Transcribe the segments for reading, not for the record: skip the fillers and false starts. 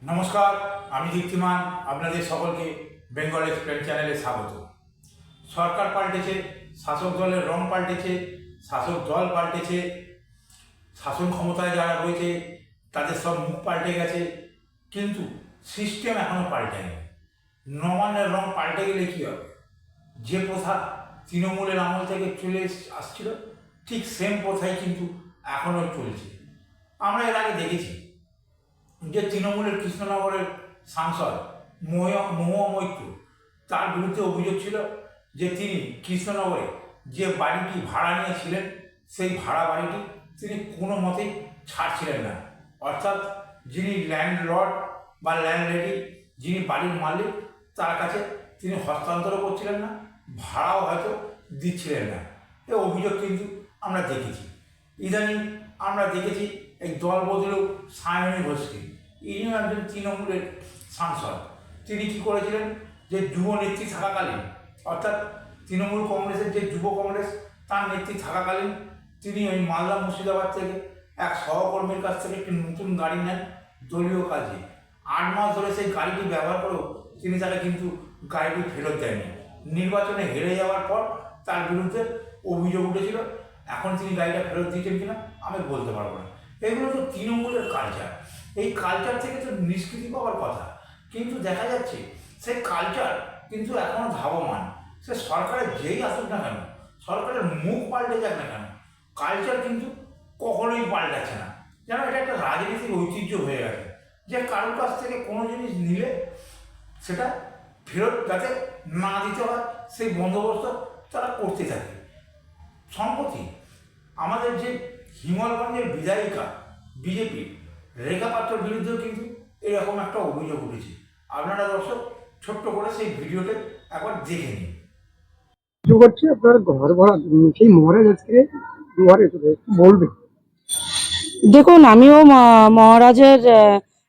নমস্কার, আমি দীপ্তিমান। আপনাদের সকলকে বেঙ্গল এক্সপ্লেন চ্যানেলে স্বাগত। সরকার পাল্টেছে, শাসক দলের রং পাল্টেছে, শাসক দল পাল্টেছে, শাসন ক্ষমতায় যারা রয়েছে তাদের সব মুখ পাল্টে গেছে, কিন্তু সিস্টেম এখনও পাল্টেনি। নবান্নের রং পাল্টে গেলে কী হবে? যে প্রথা তৃণমূলের আমল থেকে চলে আসছিল, ঠিক সেম প্রথাই কিন্তু এখনও চলছে। আমরা এর আগে দেখেছি যে তৃণমূলের কৃষ্ণনগরের সাংসদ মহুয়া মৈত্র, তার বিরুদ্ধে অভিযোগ ছিল যে তিনি কৃষ্ণনগরে যে বাড়িটি ভাড়া নিয়েছিলেন সেই ভাড়া বাড়িটি তিনি কোনো মতেই ছাড়ছিলেন না। অর্থাৎ যিনি ল্যান্ডলর্ড বা ল্যান্ডলেডি, যিনি বাড়ির মালিক, তার কাছে তিনি হস্তান্তরও করছিলেন না, ভাড়াও হয়তো দিচ্ছিলেন না। এই অভিযোগ কিন্তু আমরা দেখেছি। ইদানিং আমরা দেখেছি এই দল বদলেও সায়নী ঘোষকে, ইনিও একজন তৃণমূলের সাংসদ। তিনি কী করেছিলেন যে যুব নেত্রী থাকাকালীন, অর্থাৎ তৃণমূল কংগ্রেসের যে যুব কংগ্রেস তার নেত্রী থাকাকালীন তিনি ওই মালদা মুর্শিদাবাদ থেকে এক সহকর্মীর কাছ থেকে একটি নতুন গাড়ি নেন দলীয় কাজে। 8 মাস ধরে সেই গাড়িটি ব্যবহার করেও তিনি তাকে কিন্তু গাড়িটি ফেরত দেননি। নির্বাচনে হেরে যাওয়ার পর তার বিরুদ্ধে অভিযোগ উঠেছিল। এখন তিনি গাড়িটা ফেরত দিয়েছেন কিনা আমি বলতে পারবো না। এগুলো তো তৃণমূলের কালচার। এই কালচার থেকে তো নিষ্কৃতি পাওয়ার কথা, কিন্তু দেখা যাচ্ছে সেই কালচার কিন্তু এখনও ধাবমান। সে সরকারের যেই আসুক না কেন, সরকারের মুখ পাল্টে যাক না কেন, কালচার কিন্তু কখনোই পাল্টাচ্ছে না। যেন এটা একটা রাজনীতির ঐতিহ্য হয়ে গেছে যে কারোর কাছ থেকে কোনো জিনিস নিলে সেটা ফেরত যাতে না দিতে হয় সেই বন্দোবস্ত তারা করতে থাকে। সম্প্রতি আমাদের যে হিমালগঞ্জের বিধায়িকা বিজেপি রেখা পাত্রর বিরুদ্ধেও কিন্তু এরকম একটা অভিযোগ উঠেছে। আপনারা দর্শক ছোট্ট করে সেই ভিডিওটা একবার দেখে নিন। করছে আপনার ঘর ভাড়া সেই মহারাজ আজকে দুয়ারে চলে বলবে। দেখুন, আমিও মহারাজের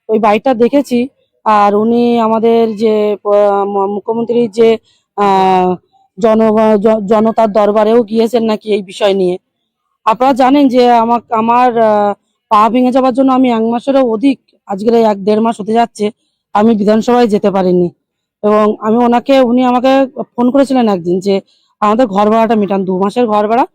ওই বাড়িটা দেখেছি। আর উনি আমাদের যে মুখ্যমন্ত্রীর যে আহ, জনতার দরবারেও গিয়েছেন নাকি এই বিষয় নিয়ে। আপনারা জানেন যে আমার পা ভেঙে যাওয়ার জন্য আমি 1 মাসেরও অধিক, আজকের 1-1.5 মাস হতে যাচ্ছে, আমি বিধানসভায় যেতে পারিনি। এবং উনি আমাকে ফোন করেছিলেন একদিন যে আমাদের ঘর ভাড়াটা মেটান, 2 মাসের ঘর ভাড়া।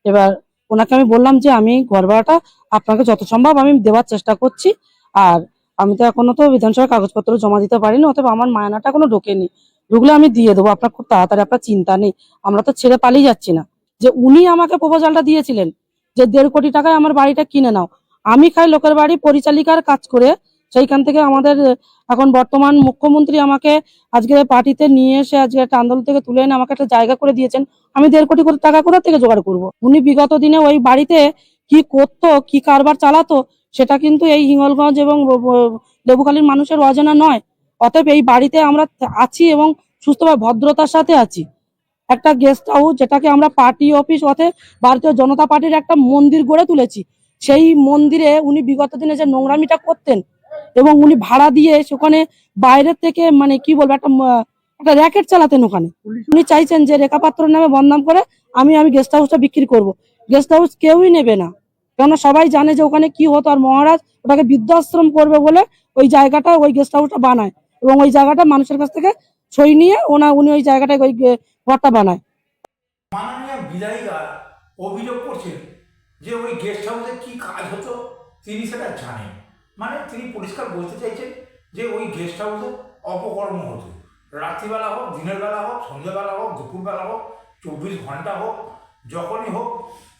এবার ওনাকে আমি বললাম যে আমি ঘর ভাড়াটা আপনাকে যত সম্ভব আমি দেওয়ার চেষ্টা করছি। আর আমি তো এখনো তো বিধানসভার কাগজপত্র জমা দিতে পারিনি, অতএব আমার মায়নাটা এখনো ঢোকেনি। ঢুকলে আমি দিয়ে দেবো, আপনার খুব তাড়াতাড়ি, আপনার চিন্তা নেই। আমরা তো ছেড়ে পালিয়ে যাচ্ছি না। যে উনি আমাকে প্রপোজালটা দিয়েছিলেন যে 1.5 কোটি টাকায় আমার বাড়িটা কিনে নাও। আমি খাই লোকের বাড়ি পরিচালিকার কাজ করে। সেইখান থেকে আমাদের এখন বর্তমান মুখ্যমন্ত্রী আমাকে আজকে পার্টিতে নিয়ে এসে আজকে একটা আন্দোলন থেকে তুলে এনে আমাকে একটা জায়গা করে দিয়েছেন। আমি 1.5 কোটি টাকা কোথা থেকে জোগাড় করবো? উনি বিগত দিনে ওই বাড়িতে কি করতো, কি কারবার চালাতো, সেটা কিন্তু এই হিঙ্গলগঞ্জ এবং লেবুখালীর মানুষের অজানা নয়। অতএব এই বাড়িতে আমরা আছি এবং সুস্থভাবে ভদ্রতার সাথে আছি। একটা গেস্ট হাউস যেটাকে আমরা পার্টি অফিস, অর্থাৎ ভারতীয় জনতা পার্টির একটা মন্দির গড়ে তুলেছি। সেই মন্দিরে উনি বিগত দিনে যে নোংরামিটা করতেন এবং উনি ভাড়া দিয়ে সেখানে বাইরের থেকে মানে কি বলবো একটা র্যাকেট চালাতেন ওখানে। উনি চাইছেন যে রেখা পাত্রর নামে বদনাম করে আমি গেস্ট হাউসটা বিক্রি করব। গেস্ট হাউস কেউই নেবে না, কেননা সবাই জানে যে ওখানে কি হতো। আর মহারাজ ওটাকে বৃদ্ধাশ্রম করবে বলে ওই জায়গাটা, ওই গেস্ট হাউসটা বানায় এবং ওই জায়গাটা মানুষের কাছ থেকে সই নিয়ে উনি ওই জায়গাটায় ওই ঘরটা বানায়। মাননীয় বিধায়িকা অভিযোগ করছেন যে ওই গেস্ট হাউসে কী কাজ হতো তিনি সেটা জানেন। মানে তিনি পরিষ্কার বলতে চাইছেন যে ওই গেস্ট হাউসে অপকর্ম হতো। রাত্রিবেলা হোক, দিনের বেলা হোক, সন্ধ্যেবেলা হোক, দুপুরবেলা হোক, 24 ঘন্টা হোক, যখনই হোক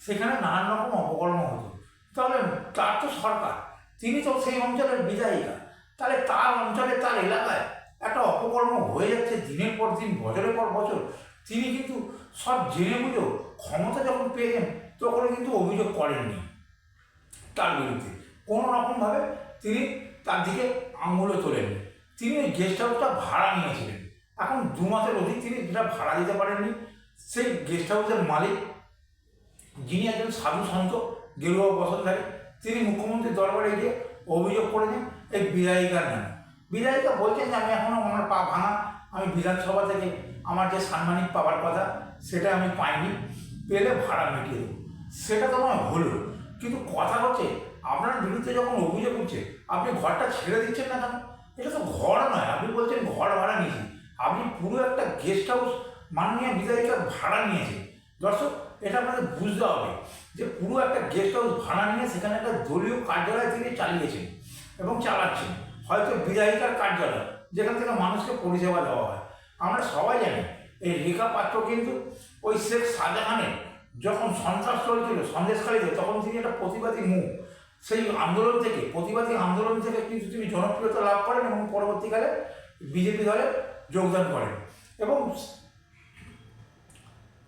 সেখানে নানান রকম অপকর্ম হতো। তাহলে তার তো সরকার, তিনি তো সেই অঞ্চলের বিধায়িকা, তাহলে তার অঞ্চলে, তার এলাকায় একটা অপকর্ম হয়ে যাচ্ছে দিনের পর দিন, বছরের পর বছর। তিনি কিন্তু সব জেনে বুঝেও ক্ষমতা যখন পেয়েছেন তখন কিন্তু অভিযোগ করেননি তার বিরুদ্ধে। কোনো রকমভাবে তিনি তার দিকে আঙুলও তোলেননি। তিনি ওই গেস্ট হাউসটা ভাড়া নিয়েছিলেন। এখন 2 মাসের অধিক তিনি যেটা ভাড়া দিতে পারেননি। সেই গেস্ট হাউসের মালিক, যিনি একজন সাধু সন্ত গেরুয়া বসনধারী, তিনি মুখ্যমন্ত্রীর দরবারে গিয়ে অভিযোগ করেছেন এই বিধায়িকার নামে। বিধায়িকা বলছেন যে আমি এখনও আমার পা ভাঙা, আমি বিধানসভা থেকে আমার যে সাম্মানিক পাওয়ার কথা সেটা আমি পাইনি, পেলে ভাড়া মিটিয়ে দেবো। সেটা তো নয় হলো, কিন্তু কথা হচ্ছে আপনার বিরুদ্ধে যখন অভিযোগ উঠছে আপনি ঘরটা ছেড়ে দিচ্ছেন না কেন? এটা তো ঘর নয়। আপনি বলছেন ঘর ভাড়া নিয়েছি, আপনি পুরো একটা গেস্ট হাউস মাননীয় বিধায়িকা ভাড়া নিয়েছে। দর্শক, এটা আপনাদের বুঝতে হবে যে পুরো একটা গেস্ট হাউস ভাড়া নিয়ে সেখানে একটা দলীয় কার্যালয় তিনি চালিয়েছেন এবং চালাচ্ছেন, হয়তো বিধায়িকার কার্যালয়, যেখান থেকে মানুষকে পরিষেবা দেওয়া হয়। আমরা সবাই জানি এই রেখা পাত্র কিন্তু ওই শেখ শাহজাহানের যখন সন্ত্রাস চলছিল সন্দেশখালীতে, তখন তিনি একটা প্রতিবাদী মুখ। সেই আন্দোলন থেকে, প্রতিবাদী আন্দোলন থেকে কিন্তু তিনি জনপ্রিয়তা লাভ করেন এবং পরবর্তীকালে বিজেপি দলে যোগদান করেন এবং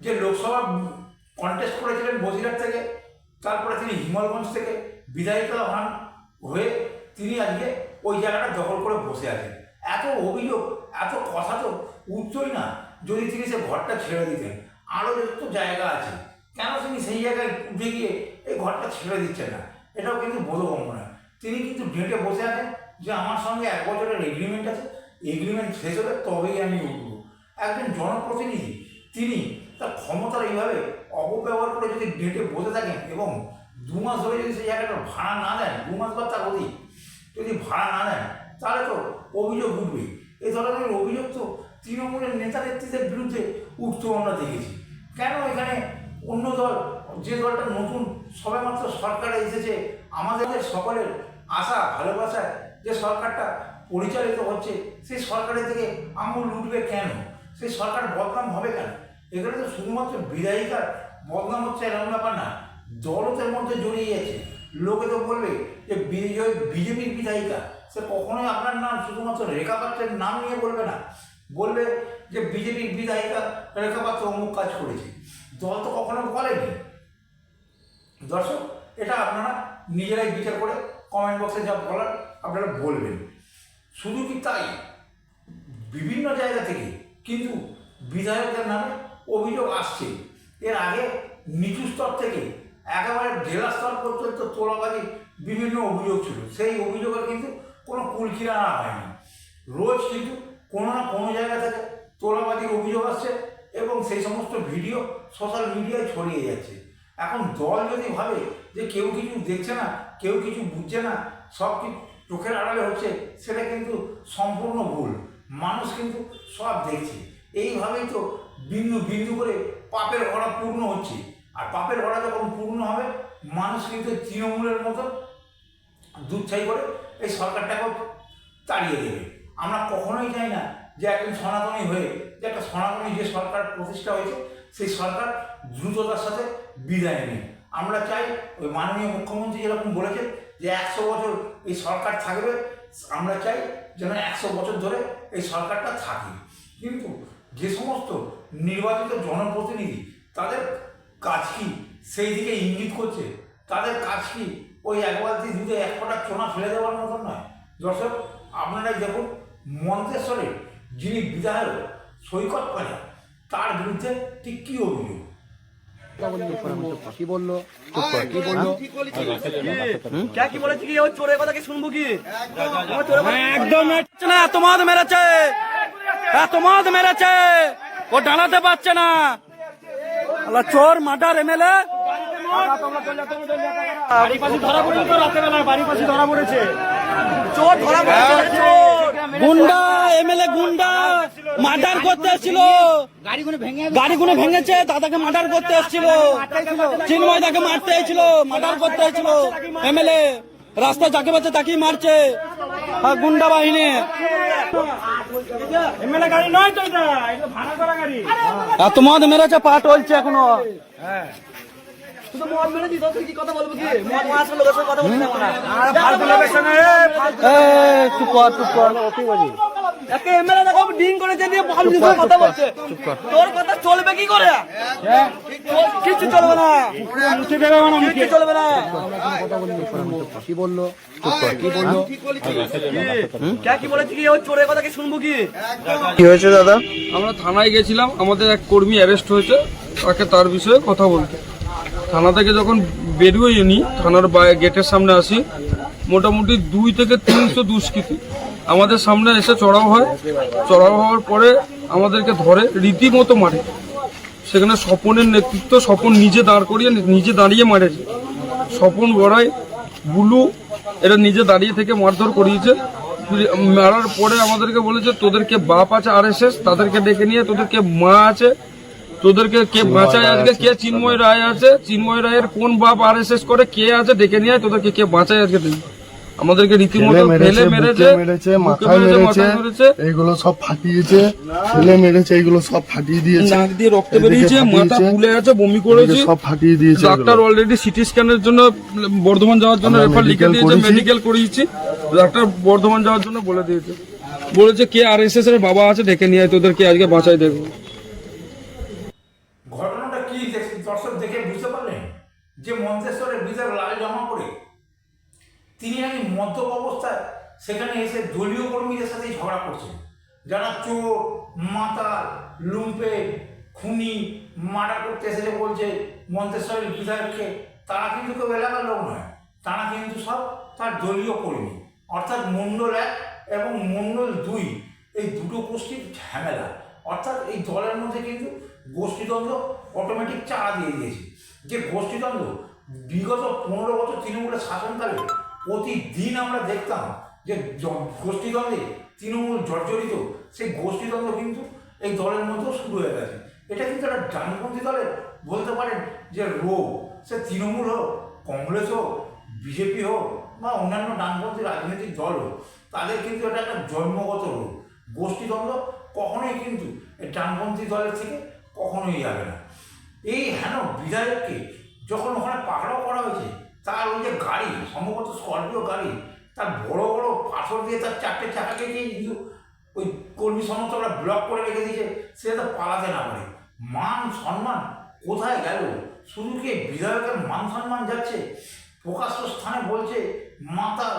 যে লোকসভা কন্টেস্ট করেছিলেন বসিরহাট থেকে, তারপরে তিনি হিমালগঞ্জ থেকে বিধায়িকা হন হয়ে তিনি আজকে ওই জায়গাটা দখল করে বসে আছেন। এত অভিযোগ, এত কথা তো উঠতই না যদি তিনি সে ঘরটা ছেড়ে দিতেন। আরও যত জায়গা আছে, কেন তিনি সেই জায়গায় উঠে গিয়ে এই ঘরটা ছেড়ে দিচ্ছেন না? এটাও কিন্তু বোধগম্য নয়। তিনি কিন্তু ডেটে বসে আছেন যে আমার সঙ্গে 1 বছরের এগ্রিমেন্ট আছে, এগ্রিমেন্ট শেষ হলে তবেই আমি উঠব। একজন জনপ্রতিনিধি তিনি তার ক্ষমতার এইভাবে অপব্যবহার করে যদি ডেটে বসে থাকেন এবং 2 মাস ধরে যদি সেই জায়গাটা ভাড়া না দেন, 2 মাস বা তার অধিক যদি ভাড়া না দেন, তাহলে তো অভিযোগ উঠবে। এই ধরনের অভিযোগ তো তৃণমূলের নেতা নেত্রীদের বিরুদ্ধে উঠতেও আমরা দেখেছি। কেন এখানে অন্য দল, যে দলটা নতুন সবেমাত্র সরকারে এসেছে, আমাদের সকলের আশা ভালোবাসায় যে সরকারটা পরিচালিত হচ্ছে, সেই সরকারের থেকে আঙুল উঠবে কেন? সেই সরকার বদনাম হবে কেন? এখানে তো শুধুমাত্র বিধায়িকার বদনাম হচ্ছে এরকম ব্যাপার না, দলতের মধ্যে জড়িয়ে আছে। লোকে তো বলবে যে বিজেপির বিধায়িকা, সে কখনোই আপনার নাম শুধুমাত্র রেখা পাত্রের নাম নিয়ে বলবে না, বলবে যে বিজেপির বিধায়িকা রেখা পাত্র অমুক কাজ করেছে। দল তো কখনো বলেনি। দর্শক, এটা আপনারা নিজেরাই বিচার করে কমেন্ট বক্সে যা বলার আপনারা বলবেন। শুধু কি তাই, বিভিন্ন জায়গা থেকে কিন্তু বিধায়কদের নামে অভিযোগ আসছে। এর আগে নিচু স্তর থেকে একেবারে জেলা স্তর পর্যন্ত তোলাবাজি বিভিন্ন অভিযোগ ছিল। সেই অভিযোগের কিন্তু কোনো কুলকিনারা হয়নি। রোজ কিন্তু কোনো না কোনো জায়গা থেকে তোলাবাজির অভিযোগ আসছে এবং সেই সমস্ত ভিডিও সোশ্যাল মিডিয়ায় ছড়িয়ে যাচ্ছে। এখন দল যদি ভাবে যে কেউ কিছু দেখছে না, কেউ কিছু বুঝছে না, সব কিছু চোখের আড়ালে হচ্ছে, সেটা কিন্তু সম্পূর্ণ ভুল। মানুষ কিন্তু সব দেখছে। এইভাবেই তো বিন্দু বিন্দু করে পাপের ঘোড়া পূর্ণ হচ্ছে। আর পাপের ঘোড়া যখন পূর্ণ হবে, মানুষ কিন্তু তৃণমূলের মতো দুচ্ছাই করে এই সরকারটাকেও তাড়িয়ে দেবে। আমরা কখনোই চাই না যে একজন সনাতনী হয়ে, যে একটা সনাতনী যে সরকার প্রতিষ্ঠা হয়েছে, সেই সরকার দ্রুততার সাথে বিদায় নেই। আমরা চাই ওই মাননীয় মুখ্যমন্ত্রী যেরকম বলেছেন যে 100 বছর এই সরকার থাকবে, আমরা চাই যেন 100 বছর ধরে এই সরকারটা থাকে। কিন্তু যে সমস্ত নির্বাচিত জনপ্রতিনিধি, তাদের কাজ কি সেই দিকে ইঙ্গিত করছে? তাদের কাজ কি ওই 1 বালতি দুধে 1 ফোঁটা চোনা ফেলে দেওয়ার মতন নয়? দর্শক, আপনারাই দেখুন মন্তেশ্বরের যিনি বিধায়ক সৈকত পাড়া, তার বিরুদ্ধে ঠিক কী অভিযোগ। কি বললো কি বললো কি বলেছে কি ও চোরের কথা কি শুনবো কি? একদম না, এত মদ মেরেছে, এত মদ মেরেছে, ও দাঁড়াতে পারছে না। চোর মার্ডার এমএলএ ধরা পড়েছে তো রাতের বেলা, বাড়ির পাশে ধরা পড়েছে চোর, ধরা পড়েছে গুন্ডা, এমএলএ গুন্ডা মার্ডার করতে এসেছিল, গাড়িগুলো ভেঙেছে, দাদাকে মার্ডার করতে এসেছিল, চিন্ময় দাকে মারতে এসেছিল, মার্ডার করতে এসেছিল এমএলএ, রাস্তায় যাকে পাচ্ছে তাকেই মারছে গুন্ডা বাহিনী। এমএলএ গাড়ি নয় তো, এটা ভাড়া করা গাড়ি। এত মদ মেরেছে, পা টলছে এখনো। শুধু মদ মেরে দিত, কি কথা বলবো কি? মদ মাছ লোকের সঙ্গে কথা বলতে পারবো না। আর ফালতু লোকের সঙ্গে চুপ কর, চুপ কর, কি বলি? একে এমএলএ দেখো ডিং করেছে দিয়ে ফালতু কথা বলছে। তোর কথা চলবে কি করে? কিছু চলবে না, কিছু চলবে না। কি বললো কি বললো কি বলেছে কি ও চোরের কথা কি শুনবো কি? কি হয়েছে দাদা? আমরা থানায় গেছিলাম, আমাদের এক কর্মী অ্যারেস্ট হয়েছে, তাকে তার বিষয়ে কথা বলতে। থানা থেকে যখন বেরিয়ে নি, থানার গেটের সামনে আসি, মোটামুটি 2 থেকে 300 দুষ্কৃতী আমাদের সামনে এসে চড়াও হয়। চড়াও হওয়ার পরে আমাদেরকে ধরে রীতিমতো মারে। সেখানে স্বপনের নেতৃত্ব, স্বপন নিজে দাঁড় করিয়ে নিজে দাঁড়িয়ে মারেছে। স্বপন গড়াই, বুলু এরা নিজে দাঁড়িয়ে থেকে মারধর করিয়েছে। মারার পরে আমাদেরকে বলেছে তোদেরকে বাপ আছে RSS, তাদেরকে ডেকে নিয়ে তোদেরকে মা আছে, তোদেরকে কে বাঁচায় আজকে, কে চিন্ময় রায় আছে, চিন্ময় রায়ের কোন বাপ RSS করে, কে আছে ডেকে নিয়ে তোদেরকে কে বাঁচায় আজকে। আমাদেরকে রীতিমতো ফেলে মেরেছে, মাথায় মেরেছে, এইগুলো সব ফাটিয়েছে, ফেলে মেরেছে, এইগুলো সব ফাটিয়ে দিয়েছে, নাক দিয়ে রক্ত বেরিয়েছে, মাথা ফুলে আছে, বমি করেছে, সব ফাটিয়ে দিয়েছে। ডাক্তার অলরেডি সিটি স্ক্যানের জন্য বর্ধমান যাওয়ার জন্য রেফার লিখে দিয়েছে, মেডিকেল করিয়েছি, ডাক্তার বর্ধমান যাওয়ার জন্য বলে দিয়েছে, বলেছে কে RSS এর বাবা আছে ডেকে নিয়ে তোদেরকে আজকে বাঁচাই দেবো। ঘটনাটা কি দর্শক দেখে বুঝতে পারলেন যে মন্তেশ্বরের বিধায়ক লাল জামা পরে তিনি নাকি মদ্যপ অবস্থায় সেখানে এসে দলীয় কর্মীদের সাথে ঝগড়া করছেন, যারা চোর, মাতাল, লুম্পে, খুনি, মার্ডার করতে এসেছে বলছে মন্তেশ্বরের বিধায়ককে। তারা কিন্তু কেউ এলাকার লোক নয়, তারা কিন্তু সব তার দলীয় কর্মী, অর্থাৎ মণ্ডল 1 এবং মণ্ডল 2 এই দুটো গোষ্ঠীর ঝামেলা। অর্থাৎ এই দলের মধ্যে কিন্তু গোষ্ঠীদ্বন্দ্ব অটোমেটিক চাড়া দিয়ে দিয়েছে। যে গোষ্ঠীদ্বন্দ্ব বিগত 15 বছর তৃণমূলের শাসনকালে প্রতিদিন আমরা দেখতাম যে গোষ্ঠীদ্বন্দ্বে তৃণমূল জর্জরিত, সেই গোষ্ঠীদ্বন্দ্ব কিন্তু এই দলের মধ্যেও শুরু হয়ে গেছে। এটা কিন্তু একটা ডানপন্থী দলের বলতে পারেন যে রোগ, সে তৃণমূল হোক, কংগ্রেস হোক, বিজেপি হোক বা অন্যান্য ডানপন্থী রাজনৈতিক দল হোক, তাদের কিন্তু এটা একটা জন্মগত রোগ। গোষ্ঠীদ্বন্দ্ব কখনোই কিন্তু এই ডানপন্থী দলের থেকে কখনোই যাবে না। এই হেন বিধায়ককে যখন ওখানে পাকড়াও করা হয়েছে, তার ওই যে গাড়ি, সম্ভবত স্করপিও গাড়ি, তার বড় বড় পাথর দিয়ে তার 4টে চাকাকে কিন্তু ওই কর্মী সমর্থকরা ব্লক করে রেখে দিয়েছে, সে তো পালাতে না পারে। মান সম্মান কোথায় গেল? শুধু কি বিধায়কের মান সম্মান যাচ্ছে? প্রকাশ্য স্থানে বলছে মাতাল,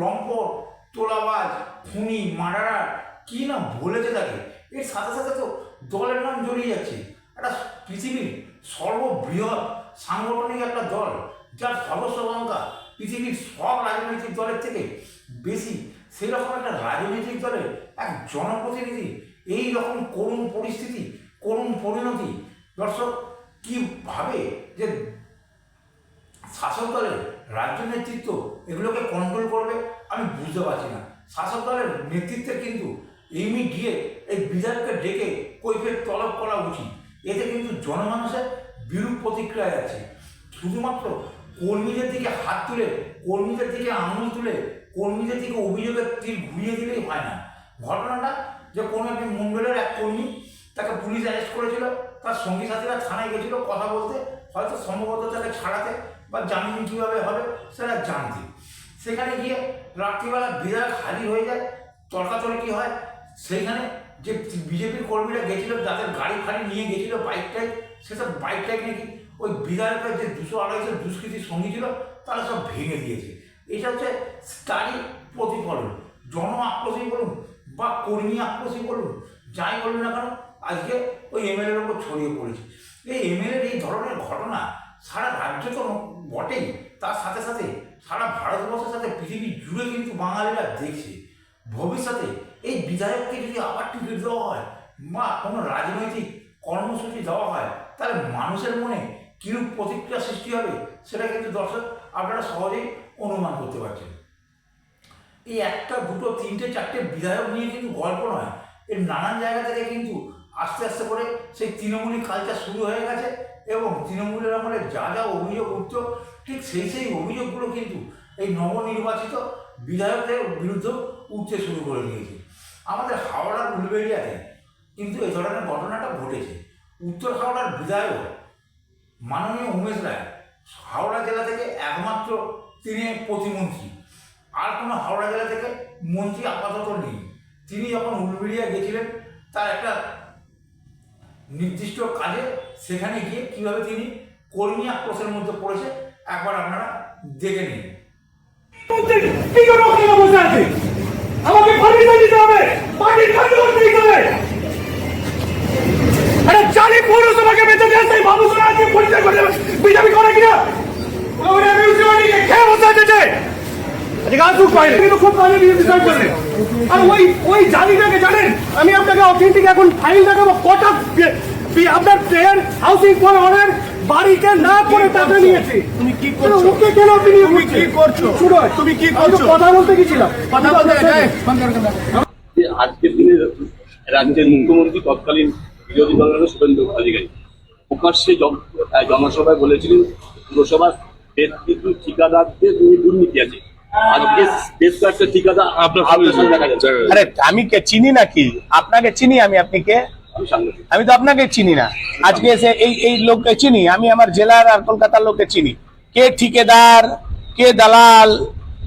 লম্পট, তোলাবাজ, খুনি, মার্ডারার, কি না বলেছে তাকে। এর সাথে সাথে তো দলের নাম জড়িয়ে যাচ্ছে। একটা পৃথিবীর সর্ববৃহৎ সাংগঠনিক একটা দল, যার সদস্য সংখ্যা পৃথিবীর সব রাজনৈতিক দলের থেকে বেশি, সেরকম একটা রাজনৈতিক দলের এক জনপ্রতিনিধি এই রকম করুণ পরিস্থিতি, করুণ পরিণতি, দর্শক কি ভাবে যে শাসক দলের রাজ্য নেতৃত্ব এগুলোকে কন্ট্রোল করবে আমি বুঝতে পারছি না। শাসক দলের নেতৃত্বে কিন্তু ইমিডিয়েট এই বিধায়ককে ডেকে কৈফিয়ত তলব করা উচিত। এতে কিন্তু জনমানুষের বিরূপ প্রতিক্রিয়া আছে। শুধুমাত্র কর্মীদের দিকে হাত তুলে, কর্মীদের দিকে আঙুল তুলে, কর্মীদের দিকে অভিযোগের তীর ঘুরিয়ে দিলেই হয় না। ঘটনাটা যে কোনো একটি মণ্ডলের এক কর্মী, তাকে পুলিশ অ্যারেস্ট করেছিল, তার সঙ্গী সাথীরা থানায় গেছিল কথা বলতে, হয়তো সম্ভবত তাকে ছাড়াতে বা জামিন কীভাবে হবে সেটা জানতে। সেখানে গিয়ে রাত্রিবেলা বিধায়ক হাজির হয়ে যায়, তর্কাতর্কি হয়। সেইখানে যে বিজেপির কর্মীরা গেছিলো, যাদের গাড়ি ফাড়ি নিয়ে গেছিলো, বাইকটাই, সেসব বাইকটাই নাকি ওই বিধায়কের যে 200-250 দুষ্কৃতী সঙ্গী ছিল তারা সব ভেঙে দিয়েছে। এটা হচ্ছে তারই প্রতিফলন। জন আক্রোশই বলুন বা কর্মী আক্রোশই বলুন, যাই বলুন না কেন, আজকে ওই MLA-র ওপর ছড়িয়ে পড়েছে। এই MLA-র এই ধরনের ঘটনা সারা রাজ্য তো বটেই, তার সাথে সাথে সারা ভারতবর্ষের সাথে পৃথিবী জুড়ে কিন্তু বাঙালিরা দেখছে। ভবিষ্যতে এই বিধায়ককে যদি আবার টিকিট দেওয়া হয় বা কোনো রাজনৈতিক কর্মসূচি দেওয়া হয়, তাহলে মানুষের মনে কীরূপ প্রতিক্রিয়া সৃষ্টি হবে সেটা কিন্তু দর্শক আপনারা সহজেই অনুমান করতে পারছেন। এই 1টা 2টো 3টে 4টে বিধায়ক নিয়ে কিন্তু গল্প নয়, এর নানান জায়গা থেকে কিন্তু আস্তে আস্তে করে সেই তৃণমূলী কালচার শুরু হয়ে গেছে এবং তৃণমূলের আমলে যা যা অভিযোগ উঠত, ঠিক সেই অভিযোগগুলো কিন্তু এই নবনির্বাচিত বিধায়কদের বিরুদ্ধে উঠতে শুরু করে দিয়েছে। আমাদের হাওড়ার উলবেড়িয়াতে কিন্তু এই ধরনের ঘটনাটা ঘটেছে। উত্তর হাওড়ার বিধায়ক মাননীয় উমেশ রায় হাওড়া জেলা থেকে একমাত্র তিনি প্রতিমন্ত্রী, আর কোনো হাওড়া জেলা থেকে মন্ত্রী আপাতত নেই। তিনি যখন উলবেড়িয়া গেছিলেন তার একটা নির্দিষ্ট কাজে, সেখানে গিয়ে কীভাবে তিনি কর্মী আক্রোশের মধ্যে পড়েছে একবার আপনারা দেখে নিন। আমাকে পারমিশন দিতে হবে, পার্টির কার্যকর দিতে হবে। আরে চালি পৌরসভাকে বেঁচে দিয়ে আসতে বাবু সোনা আজকে পরিচয় করে দেবে বিজেপি করে কিনা? ওরা মিউনিসিপালিটিকে খেয়ে বসে আছে। আজকে আসুক পাইলে কিন্তু খুব ভালো ডিসাইড করলে। আর ওই জালিটাকে জানেন, আমি আপনাকে অথেন্টিক এখন ফাইল দেখাবো, কটা আপনার প্লেয়ার হাউসিং ফর অর্ডার বাড়িতে না করে টাকা নিয়েছে। তুমি কি তাহলে করছো? ওকে কেন আপনি নিয়ে তুমি ঘুরছেন? কি করছো? শুনো, তুমি কি আমি তো করছো? কথা বলতে গেছিলাম। কথা বলতে যে আজকের দিনে রাজ্যের মুখ্যমন্ত্রী তৎকালীন বিরোধী দলের শুভেন্দু অধিকারী প্রকাশ্যে জনসভায় বলেছিলেন পুরসভার বেশ কিছু ঠিকাদারদের দুর্নীতি আছে। আজকে বেশ কয়েকটা ঠিকাদার আপনার সামনে দেখা যাচ্ছে। আরে আমি কে চিনি নাকি? আপনাকে চিনি আমি? আপনি কে? আমি সাংবাদিক। আমি তো আপনাকে চিনি না। আজকে এসে এই লোককে চিনি আমি, আমার জেলার আর কলকাতার লোককে চিনি। কে ঠিকাদার, কে দালাল,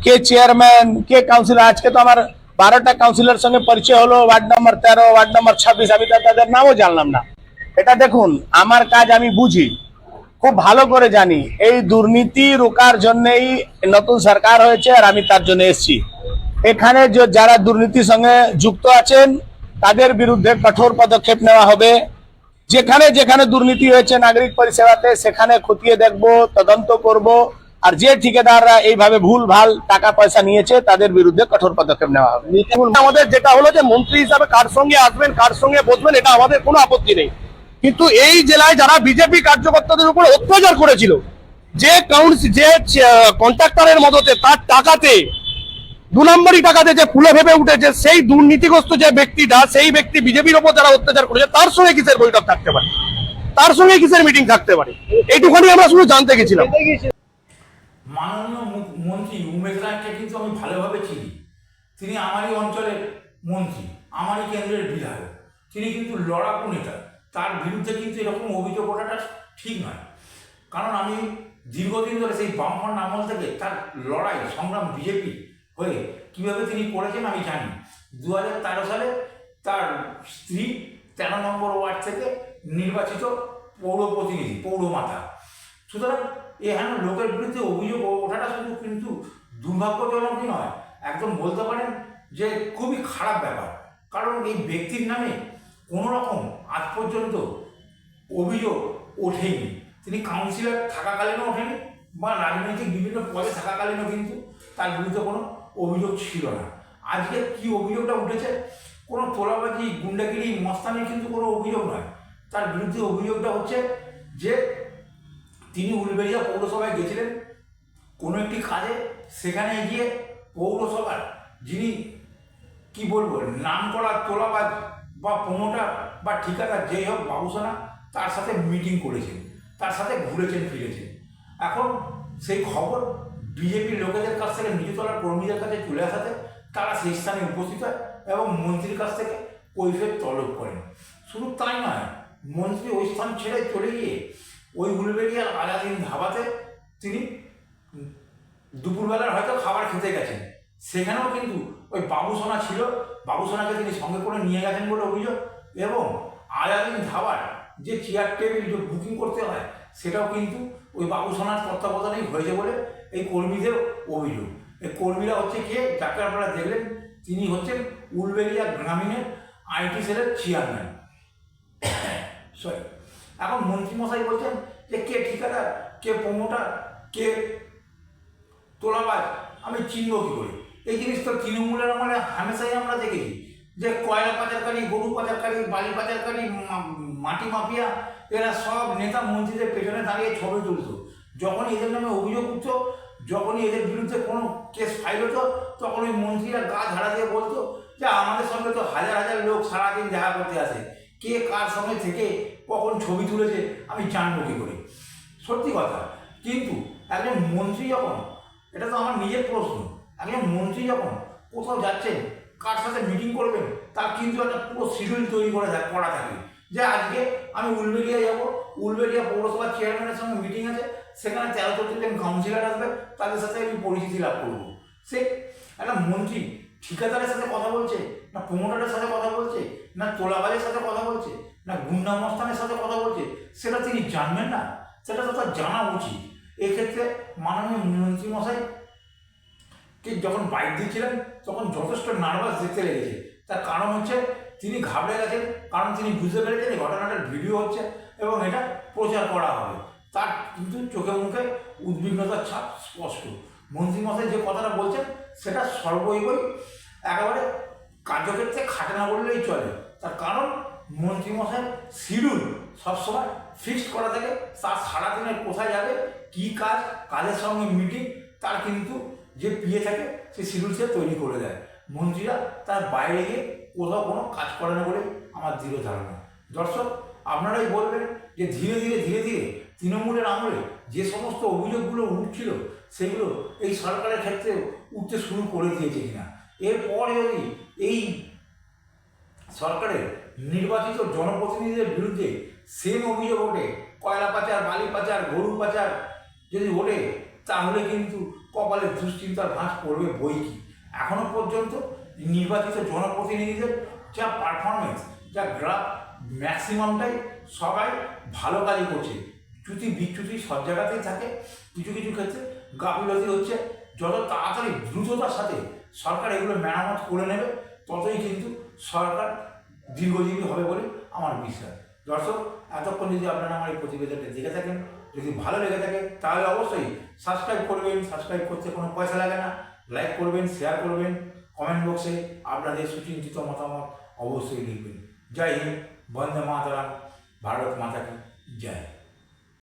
কে চেয়ারম্যান, কে কাউন্সিলর? আজকে তো আমার 12টা কাউন্সিলর সঙ্গে পরিচয় হলো, ওয়ার্ড নম্বর 13, ওয়ার্ড নম্বর 26, আমি তো তাদের নামও জানলাম না। এটা দেখুন, আমার কাজ আমি বুঝি, খুব ভালো করে জানি। এই দুর্নীতি রোকার জন্যই নতুন সরকার হয়েছে আর আমি তার জন্য এসেছি। এখানে যারা দুর্নীতির সঙ্গে যুক্ত আছেন তাদের বিরুদ্ধে কঠোর পদক্ষেপ নেওয়া হবে। যেখানে যেখানে দুর্নীতি হয়েছে নাগরিক পরিষেবাতে সেখানে খতিয়ে দেখব, তদন্ত করব। আর যে ঠিকাদাররা এইভাবে ভুল ভাল টাকা পয়সা নিয়েছে তাদের বিরুদ্ধে কঠোর পদক্ষেপ নেওয়া হবে। আমাদের যেটা হলো যে মন্ত্রী হিসাবে কার সঙ্গে আসবেন, কার সঙ্গে বসবেন, এটা আমাদের কোনো আপত্তি নেই। কিন্তু এই জেলায় যারা বিজেপি কার্যকর্তাদের উপর অত্যাচার করেছিল, যে কন্ট্রাক্টরের মদতে তার টাকাতে 2 নম্বরই টাকাতে যে ফুলে ভেবে উঠেছে, সেই দুর্নীতিগ্রস্ত যে ব্যক্তিটা, সেই ব্যক্তি বিজেপির ওপর যারা অত্যাচার করেছে তার সঙ্গে কিসের বৈঠক থাকতে পারে, তার সঙ্গে কিসের মিটিং থাকতে পারে, এইটুখানি আমরা শুধু জানতে গেছিলাম। মাননীয় মন্ত্রী উমেশ রায়কে কিন্তু আমি ভালোভাবে চিনি। তিনি আমারই অঞ্চলের মন্ত্রী, আমারই কেন্দ্রের বিধায়ক। তিনি কিন্তু লড়াকু নেতা। তার বিরুদ্ধে কিন্তু এরকম অভিযোগ ওঠাটা ঠিক নয়। কারণ আমি দীর্ঘদিন ধরে সেই বামফ্রন্ট আমল থেকে তার লড়াই সংগ্রাম বিজেপি হয়ে কীভাবে তিনি করেছেন আমি জানি। 2013 সালে তার স্ত্রী 13 নম্বর ওয়ার্ড থেকে নির্বাচিত পৌর প্রতিনিধি, পৌরমাতা। সুতরাং এখানে লোকের বিরুদ্ধে অভিযোগ ওঠাটা শুধু কিন্তু দুর্ভাগ্যজনকই নয়, একদম বলতে পারেন যে খুবই খারাপ ব্যাপার। কারণ এই ব্যক্তির নামে কোনো রকম আজ পর্যন্ত অভিযোগ ওঠেনি। তিনি কাউন্সিলর থাকাকালীনও ওঠেনি বা রাজনৈতিক বিভিন্ন পদে থাকাকালীনও কিন্তু তার বিরুদ্ধে কোনো অভিযোগ ছিল না। আজকে কি অভিযোগটা উঠেছে, কোনো তোলাবাজি, গুন্ডাগিরি, মস্তানির কিন্তু কোনো অভিযোগ নয়। তার বিরুদ্ধে অভিযোগটা হচ্ছে যে তিনি উলবেড়িয়া পৌরসভায় গেছিলেন কোনো একটি কাজে, সেখানে গিয়ে পৌরসভার যিনি কি বলবো নাম করা তোলাবাজ বা প্রমোটার বা ঠিকাদার যেই হোক বাবুসোনা, তার সাথে মিটিং করেছেন, তার সাথে ঘুরেছেন ফিরেছেন। এখন সেই খবর বিজেপির লোকেদের কাছ থেকে নিচুতলার কর্মীদের কাছে চলে আসাতে তারা সেই স্থানে উপস্থিত হয় এবং মন্ত্রীর কাছ থেকে কৈফিয়ত তলব করেন। শুধু তাই নয়, মন্ত্রী ওই স্থান ছেড়ে চলে গিয়ে ওই উলবেড়িয়ার আলাদিন ধাবাতে তিনি দুপুরবেলার হয়তো খাবার খেতে গেছেন। সেখানেও কিন্তু ওই বাবুসোনা ছিল, বাবুসোনাকে তিনি সঙ্গে করে নিয়ে গেছেন বলে অভিযোগ। এবং আলাদিন ধাবার যে চেয়ার টেবিল যে বুকিং করতে হয় সেটাও কিন্তু ওই বাবুসোনার তত্ত্বাবধানেই হয়েছে বলে এই কর্মীদের অভিযোগ। এই কর্মীরা হচ্ছে কে, যাকে আপনারা দেখলেন, তিনি হচ্ছেন উলবেড়িয়া গ্রামীণের আইটি সেলের চেয়ারম্যান। সরি, এখন মন্ত্রীমশাই বলছেন যে কে ঠিকাদার, কে প্রমোটার, কে তোলাবাজ আমি চিনব কী করে? এই জিনিস তো তৃণমূলের আমলে হামেশাই আমরা দেখেছি যে কয়লা পাচারকারী, গরু পাচারকারী, বালি পাচারকারী, মাটি মাফিয়া, এরা সব নেতা মন্ত্রীদের পেছনে দাঁড়িয়ে ছবি তুলত। যখন এদের নামে অভিযোগ উঠত, যখনই এদের বিরুদ্ধে কোনো কেস ফাইল হতো, তখন ওই মন্ত্রীরা গা ঝাড়া দিয়ে বলতো যে আমাদের সঙ্গে তো হাজার হাজার লোক সারাদিন দেখা করতে আসে, কে কার সঙ্গে থেকে কখন ছবি তুলেছে আমি জানবো কী করে? সত্যি কথা। কিন্তু একজন মন্ত্রী যখন, এটা তো আমার নিজের প্রশ্ন, একজন মন্ত্রী যখন কোথাও যাচ্ছেন, কার সাথে মিটিং করবেন, তার কিন্তু একটা পুরো শিডিউল তৈরি করা থাকে যে আজকে আমি উলবেড়িয়া যাবো, উলবেড়িয়া পৌরসভার চেয়ারম্যানের সঙ্গে মিটিং আছে, সেখানে 13-14 জন কাউন্সিলর আসবে, তাদের সাথে আমি পরিচিতি লাভ করবো। সে একটা মন্ত্রী ঠিকাদারের সাথে কথা বলছে, না প্রমোটারের সাথে কথা বলছে, না তোলাবাজের সাথে কথা বলছে, না গুন্ডা মস্তানের সাথে কথা বলছে, সেটা তিনি জানবেন না? সেটা তো তার জানা উচিত। এক্ষেত্রে মাননীয় মন্ত্রীমশাই কে যখন বাইক দিচ্ছিলেন তখন যথেষ্ট নার্ভাস দেখতে লেগেছে। তার কারণ হচ্ছে তিনি ঘাবড়ে গেছেন, কারণ তিনি বুঝতে পেরেছেন এই ঘটনাটার ভিডিও হচ্ছে এবং এটা প্রচার করা হবে। তার কিন্তু চোখে মুখে উদ্বিগ্নতার ছাপ স্পষ্ট। মন্ত্রীমশাই যে কথাটা বলছেন সেটা সর্বৈবই একেবারে কার্যক্ষেত্রে খাটে না বললেই চলে। তার কারণ মন্ত্রীমশাই শিডিউল সবসময় ফিক্সড করা থাকে, তার সারাদিনের কোথায় যাবে, কী কাজ, কাজের সঙ্গে মিটিং, তার কিন্তু যে পিএ থাকে সে শিডিউল সে তৈরি করে দেয়। মন্ত্রীরা তার বাইরে গিয়ে কোথাও কোনো কাজ করে না বলে আমার দৃঢ় ধারণা। দর্শক, আপনারাই বলবেন যে ধীরে ধীরে তৃণমূলের আমলে যে সমস্ত অভিযোগগুলো উঠছিল সেগুলো এই সরকারের ক্ষেত্রে উঠতে শুরু করে দিয়েছে কিনা। এরপর যদি এই সরকারের নির্বাচিত জনপ্রতিনিধিদের বিরুদ্ধে সেম অভিযোগ ওঠে, কয়লা পাচার, বালি পাচার, গরু পাচার যদি ওঠে, তাহলে কিন্তু কপালে দুশ্চিন্তার ভাঁজ পড়বে বই কি। এখনো পর্যন্ত নির্বাচিত জনপ্রতিনিধিদের যা পারফরমেন্স, যা গ্রাফ, ম্যাক্সিমামটাই সবাই ভালো কাজই করছে। চ্যুতি বিচ্যুতি সব জায়গাতেই থাকে, কিছু ক্ষেত্রে গাফিলতি হচ্ছে। যত তাড়াতাড়ি দ্রুততার সাথে সরকার এগুলো মেরামত করে নেবে, ততই কিন্তু সরকার দীর্ঘজীবী হবে বলে আমার বিশ্বাস। দর্শক, এতক্ষণ যদি আপনারা আমার এই প্রতিবেদনটা দেখে থাকেন, যদি ভালো লেগে থাকে তাহলে অবশ্যই সাবস্ক্রাইব করবেন। সাবস্ক্রাইব করতে কোনো পয়সা লাগে না। লাইক করবেন, শেয়ার করবেন, কমেন্ট বক্সে আপনাদের সুচিন্তিত মতামত অবশ্যই লিখবেন। জয় হিন্দ, বন্দে মাতরম, ভারত মাতা কি জয়।